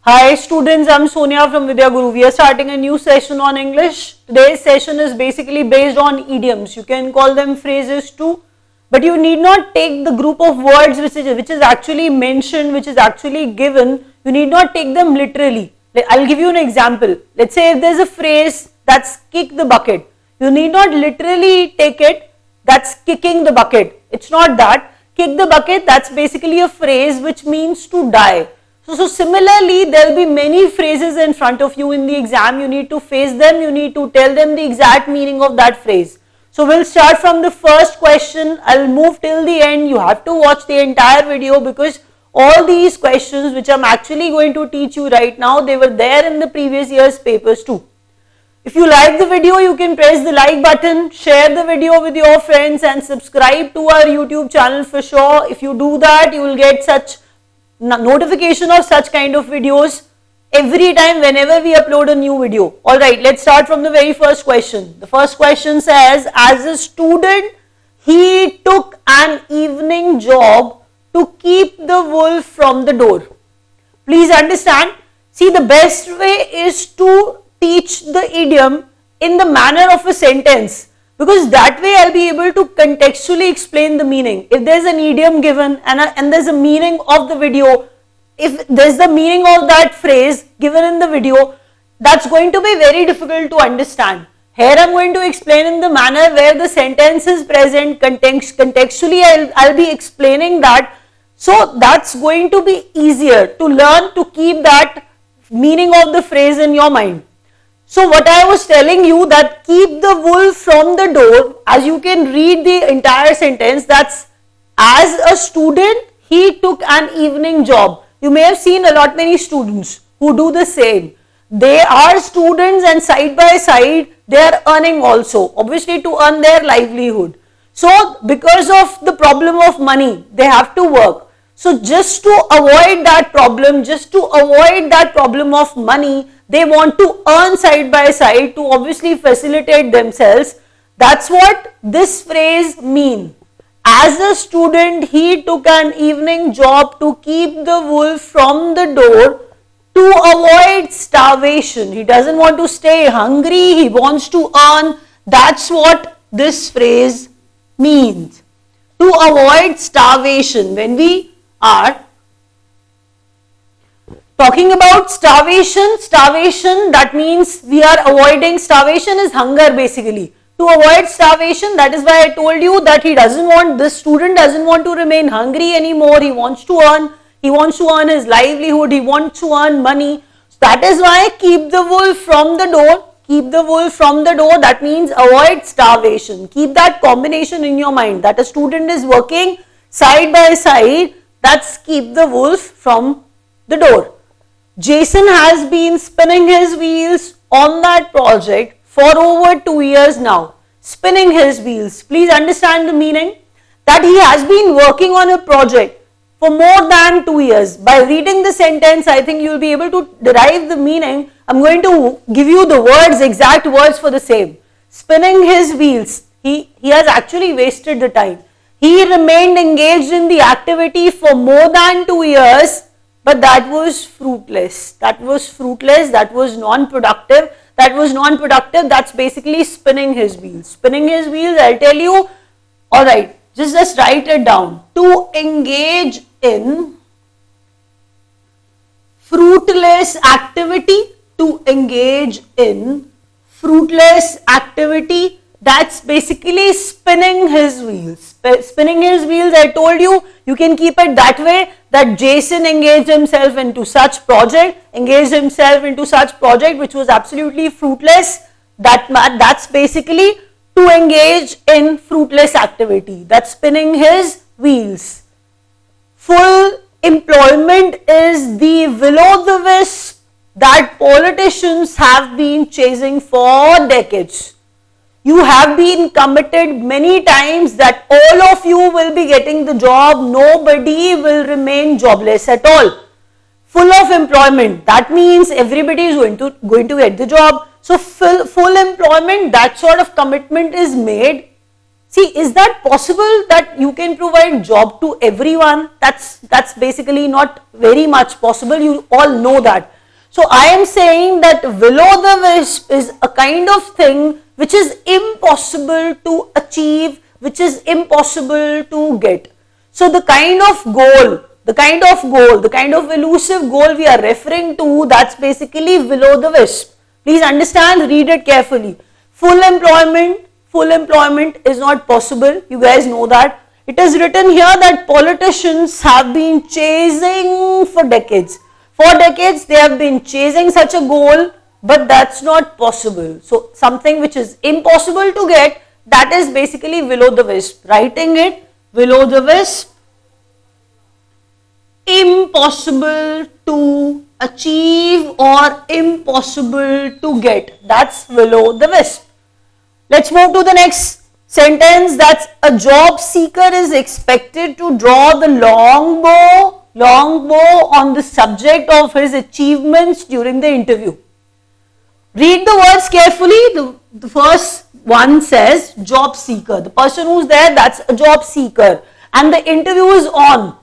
Hi students, I'm Sonia from Vidya Guru. We are starting a new session on English. Today's session is basically based on idioms. You can call them phrases too, but you need not take the group of words which is actually mentioned, which is actually given. You need not take them literally. I'll give you an example. Let's say if there's a phrase that's kick the bucket. You need not literally take it, that's kicking the bucket. It's not that. Kick the bucket, that's basically a phrase which means to die. So similarly, there will be many phrases in front of you in the exam. You need to face them. You need to tell them the exact meaning of that phrase. So we'll start from the first question. I'll move till the end. You have to watch the entire video because all these questions which I'm actually going to teach you right now, they were there in the previous year's papers too. If you like the video, you can press the like button, share the video with your friends and subscribe to our YouTube channel for sure. If you do that, you will get such notification of such kind of videos every time whenever we upload a new video. Alright, let's start from the very first question. The first question says, as a student, he took an evening job to keep the wolf from the door. Please understand, see, the best way is to teach the idiom in the manner of a sentence, because that way I'll be able to contextually explain the meaning. If there's an idiom given and there's a meaning of the video, if there's the meaning of that phrase given in the video, that's going to be very difficult to understand. Here I'm going to explain in the manner where the sentence is present, contextually I'll be explaining that. So that's going to be easier to learn, to keep that meaning of the phrase in your mind. So what I was telling you, that keep the wolf from the door, as you can read the entire sentence, that's as a student, he took an evening job. You may have seen a lot many students who do the same. They are students and side by side, they are earning also, obviously to earn their livelihood. So because of the problem of money, they have to work. So just to avoid that problem of money, they want to earn side by side to obviously facilitate themselves. That's what this phrase means. As a student, he took an evening job to keep the wolf from the door to avoid starvation. He doesn't want to stay hungry, he wants to earn. That's what this phrase means. To avoid starvation. When we are talking about starvation, that means we are avoiding, starvation is hunger basically. To avoid starvation, that is why I told you that this student doesn't want to remain hungry anymore. He wants to earn his livelihood, he wants to earn money. So that is why keep the wolf from the door. Keep the wolf from the door, that means avoid starvation. Keep that combination in your mind, that a student is working side by side, that's keep the wolf from the door. Jason has been spinning his wheels on that project for over 2 years now. Spinning his wheels. Please understand the meaning, that he has been working on a project for more than 2 years. By reading the sentence, I think you will be able to derive the meaning. I'm going to give you the words, exact words for the same. Spinning his wheels. He has actually wasted the time. He remained engaged in the activity for more than 2 years, but that was fruitless. That was non-productive. That's basically spinning his wheels. Spinning his wheels, I'll tell you. Alright, just write it down. To engage in fruitless activity. To engage in fruitless activity. That's basically spinning his wheels. Spinning his wheels, I told you, you can keep it that way, that Jason engaged himself into such project which was absolutely fruitless. That's basically to engage in fruitless activity. That's spinning his wheels. Full employment is the will-o'-the-wisp that politicians have been chasing for decades. You have been committed many times that all of you will be getting the job, nobody will remain jobless at all. Full of employment, that means everybody is going to get the job. So full employment, that sort of commitment is made See, is that possible that you can provide job to everyone? That's basically not very much possible. You all know that. So I am saying that will-o'-the-wisp is a kind of thing which is impossible to achieve, which is impossible to get. So the kind of goal, the kind of elusive goal we are referring to, that's basically will-o'-the-wisp. Please understand, read it carefully. Full employment is not possible. You guys know that. It is written here that politicians have been chasing for decades. For decades they have been chasing such a goal, but that's not possible. So something which is impossible to get, that is basically will-o'-the-wisp. Writing it, will-o'-the-wisp, impossible to achieve or impossible to get. That's will-o'-the-wisp. Let's move to the next sentence. That's a job seeker is expected to draw the long bow on the subject of his achievements during the interview. Read the words carefully. The first one says job seeker. The person who's there, that's a job seeker, and the interview is on.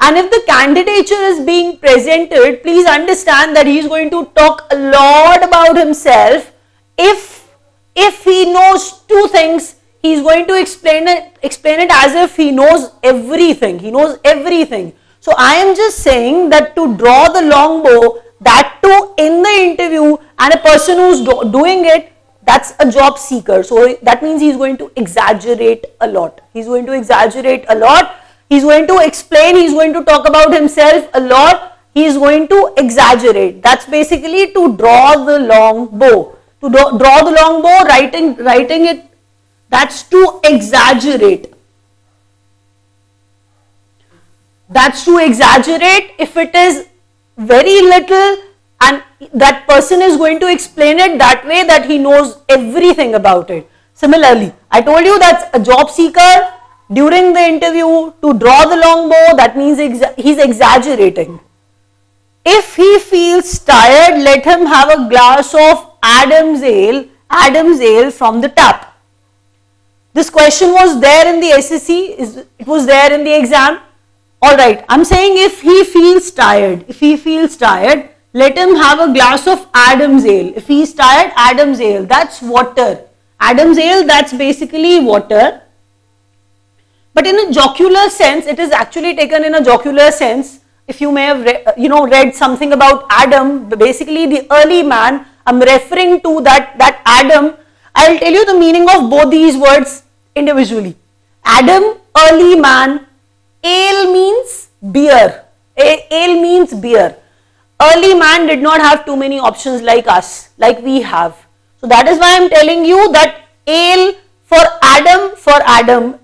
And if the candidature is being presented, please understand that he is going to talk a lot about himself. If he knows two things, he is going to explain it as if he knows everything. He knows everything. So I am just saying that to draw the long bow, that too in the interview, and a person who's doing it, that's a job seeker. So that means he's going to exaggerate a lot. He's going to exaggerate a lot. He's going to explain, he's going to talk about himself a lot. He's going to exaggerate. That's basically to draw the long bow. To draw the long bow, writing it, that's to exaggerate. That's to exaggerate. If it is very little and that person is going to explain it that way that he knows everything about it. Similarly, I told you that's a job seeker. During the interview, to draw the long bow, that means he's exaggerating. If he feels tired, let him have a glass of Adam's ale from the tap. This question was there in the SSC, it was there in the exam. Alright, I'm saying if he feels tired, let him have a glass of Adam's ale. If he's tired, Adam's ale, that's water. Adam's ale, that's basically water. But in a jocular sense, it is actually taken in a jocular sense. If you may have read something about Adam, basically the early man, I'm referring to that Adam. I'll tell you the meaning of both these words individually. Adam, early man. Ale means beer. Ale means beer. Early man did not have too many options like us, like we have. So that is why I'm telling you that ale for Adam,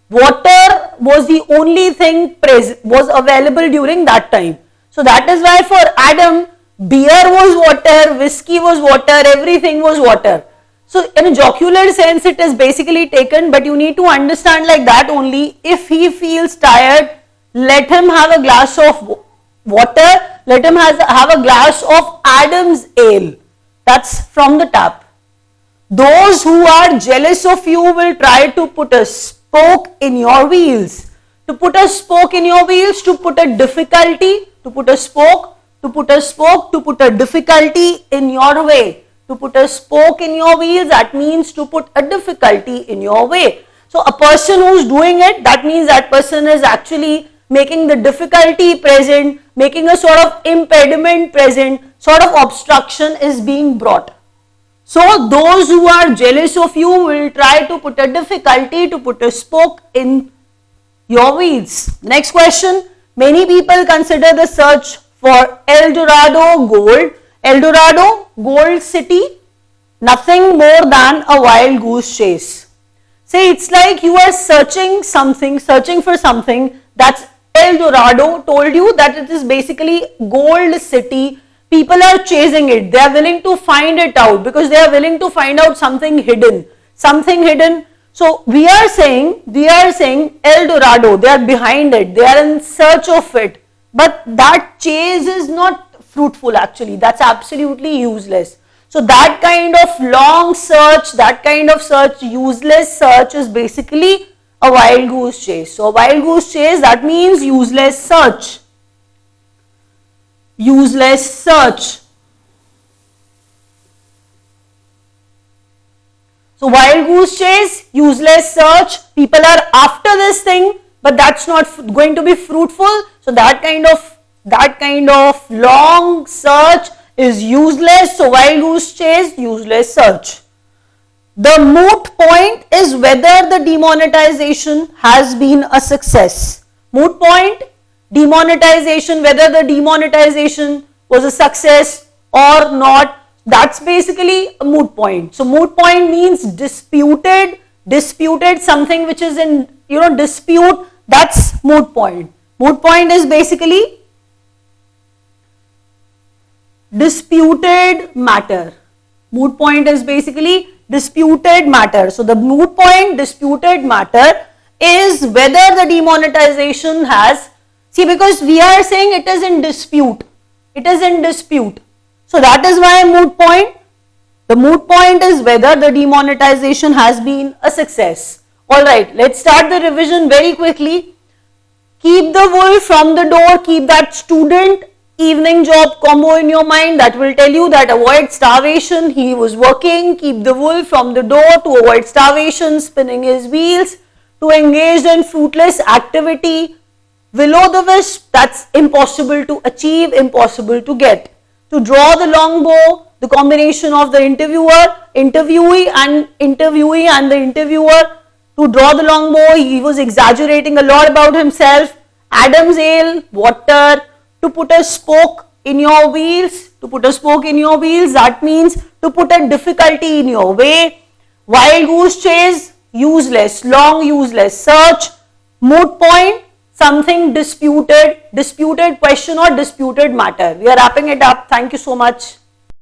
water was the only thing was available during that time. So that is why for Adam, beer was water, whiskey was water, everything was water. So in a jocular sense, it is basically taken, but you need to understand like that only. If he feels tired, let him have a glass of water, let him have a glass of Adam's ale. That's from the tap. Those who are jealous of you will try to put a spoke in your wheels. To put a spoke in your wheels, to put a difficulty, to put a spoke, to put a spoke, to put a difficulty in your way. To put a spoke in your wheels, that means to put a difficulty in your way. So a person who's doing it, that means that person is actually making the difficulty present, making a sort of impediment present, sort of obstruction is being brought. So those who are jealous of you will try to put a difficulty, to put a spoke in your wheels. Next question. Many people consider the search for El Dorado gold. El Dorado, gold city, nothing more than a wild goose chase. Say it's like you are searching for something, that's El Dorado. Told you that it is basically gold city. People are chasing it. They are willing to find it out because they are willing to find out something hidden. So we are saying El Dorado, they are behind it. They are in search of it. But that chase is not fruitful actually. That's absolutely useless. So that kind of long search, that kind of search, useless search is basically a wild goose chase. So a wild goose chase, that means useless search. Useless search. So wild goose chase, useless search, people are after this thing, but that's not going to be fruitful. So that kind of long search is useless. So wild goose chase, useless search. The moot point is whether the demonetization has been a success. Moot point, demonetization, whether the demonetization was a success or not. That's basically a moot point. So moot point means disputed, something which is in dispute. That's moot point. Moot point is basically disputed matter. Moot point is basically disputed matter. So the moot point, disputed matter, is whether the demonetization has, see, because we are saying it is in dispute. It is in dispute. So that is why moot point. The moot point is whether the demonetization has been a success. Alright, let's start the revision very quickly. Keep the wolf from the door, keep that student evening job combo in your mind. That will tell you that avoid starvation. He was working. Keep the wolf from the door to avoid starvation, spinning his wheels, to engage in fruitless activity. Will o' the wisp, that's impossible to achieve, impossible to get. To draw the long bow, the combination of the interviewee and the interviewer. To draw the long bow, he was exaggerating a lot about himself. Adam's ale, water. To put a spoke in your wheels, that means to put a difficulty in your way. Wild goose chase, useless, long useless search. Moot point, something disputed question or disputed matter. We are wrapping it up. Thank you so much.